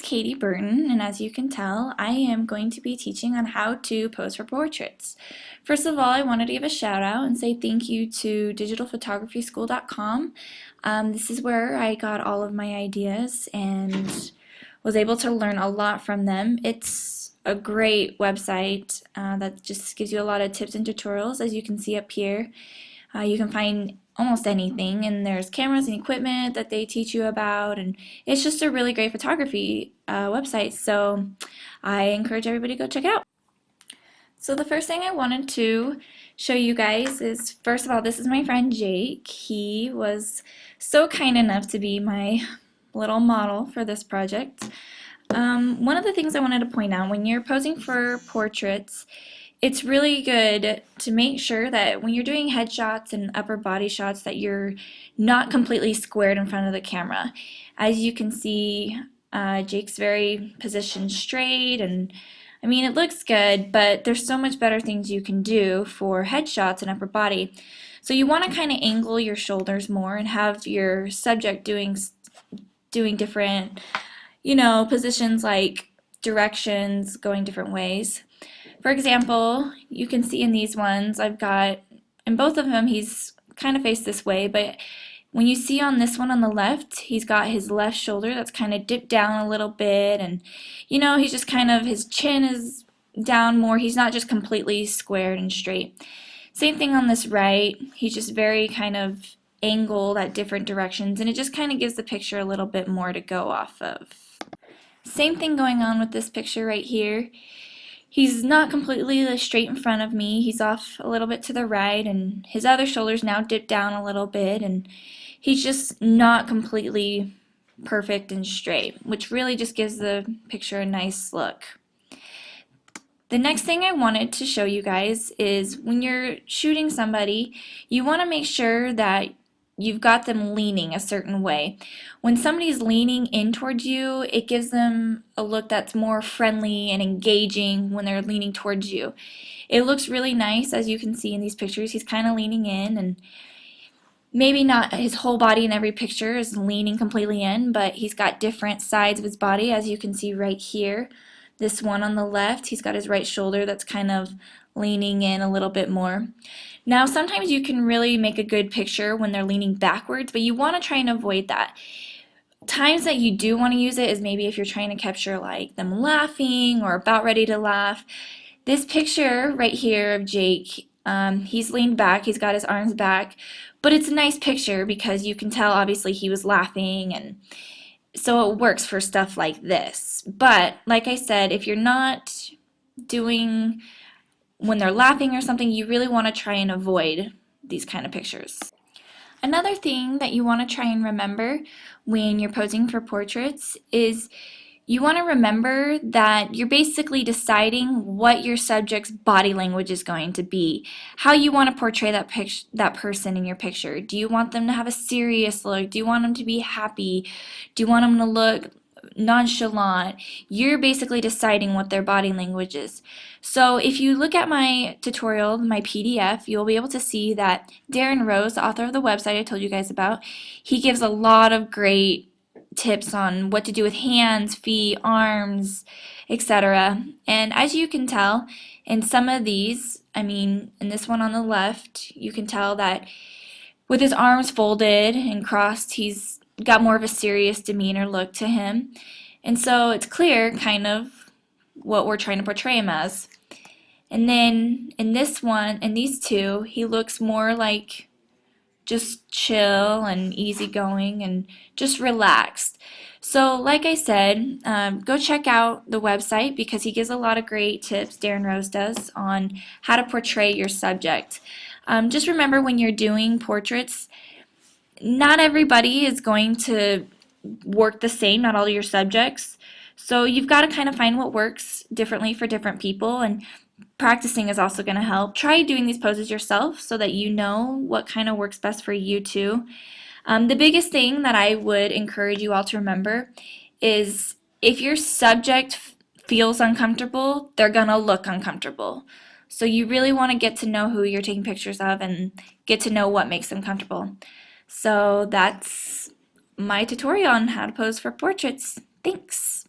is Katie Burton, and as you can tell, I am going to be teaching on how to pose for portraits. First of all, I wanted to give a shout out and say thank you to digitalphotographyschool.com. This is where I got all of my ideas and was able to learn a lot from them. It's a great website that just gives you a lot of tips and tutorials, as you can see up here. You can find almost anything, and there's cameras and equipment that they teach you about, and it's just a really great photography website, so I encourage everybody to go check it out. So the first thing I wanted to show you guys is, first of all, this is my friend Jake. He was so kind enough to be my little model for this project. One of the things I wanted to point out, when you're posing for portraits, it's really good to make sure that when you're doing headshots and upper body shots that you're not completely squared in front of the camera. As you can see, Jake's very positioned straight, and I mean, it looks good, but there's so much better things you can do for headshots and upper body. So you want to kind of angle your shoulders more and have your subject doing different, positions, like directions, going different ways. For example, you can see in these ones, I've got, in both of them, he's kind of faced this way, but when you see on this one on the left, he's got his left shoulder that's kind of dipped down a little bit, and he's just kind of, his chin is down more. He's not just completely squared and straight. Same thing on this right. He's just very kind of angled at different directions, and it just kind of gives the picture a little bit more to go off of. Same thing going on with this picture right here. He's not completely straight in front of me. He's off a little bit to the right, and his other shoulder's now dipped down a little bit, and he's just not completely perfect and straight, which really just gives the picture a nice look. The next thing I wanted to show you guys is when you're shooting somebody, you want to make sure that you've got them leaning a certain way. When somebody's leaning in towards you, it gives them a look that's more friendly and engaging when they're leaning towards you. It looks really nice, as you can see in these pictures. He's kind of leaning in, and maybe not his whole body in every picture is leaning completely in, but he's got different sides of his body, as you can see right here. This one on the left, he's got his right shoulder that's kind of leaning in a little bit more. Now, sometimes you can really make a good picture when they're leaning backwards, but you want to try and avoid that. Times that you do want to use it is maybe if you're trying to capture like them laughing or about ready to laugh. This picture right here of Jake, he's leaned back, he's got his arms back, but it's a nice picture because you can tell obviously he was laughing, and so it works for stuff like this. But like I said, if you're not doing when they're laughing or something, you really want to try and avoid these kind of pictures. Another thing that you want to try and remember when you're posing for portraits is you want to remember that you're basically deciding what your subject's body language is going to be, how you want to portray that person in your picture. Do you want them to have a serious look? Do you want them to be happy? Do you want them to look nonchalant? You're basically deciding what their body language is. So if you look at my tutorial, my PDF, you'll be able to see that Darren Rose, the author of the website I told you guys about, he gives a lot of great tips on what to do with hands, feet, arms, etc. And as you can tell, in some of these, in this one on the left, you can tell that with his arms folded and crossed, he's got more of a serious demeanor look to him. And so it's clear kind of what we're trying to portray him as. And then in this one, in these two, he looks more like just chill and easygoing and just relaxed. So like I said, go check out the website because he gives a lot of great tips, Darren Rose does, on how to portray your subject. Just remember when you're doing portraits, not everybody is going to work the same, not all your subjects. So you've got to kind of find what works differently for different people, and practicing is also going to help. Try doing these poses yourself so that you know what kind of works best for you too. The biggest thing that I would encourage you all to remember is if your subject feels uncomfortable, they're going to look uncomfortable. So you really want to get to know who you're taking pictures of and get to know what makes them comfortable. So that's my tutorial on how to pose for portraits. Thanks.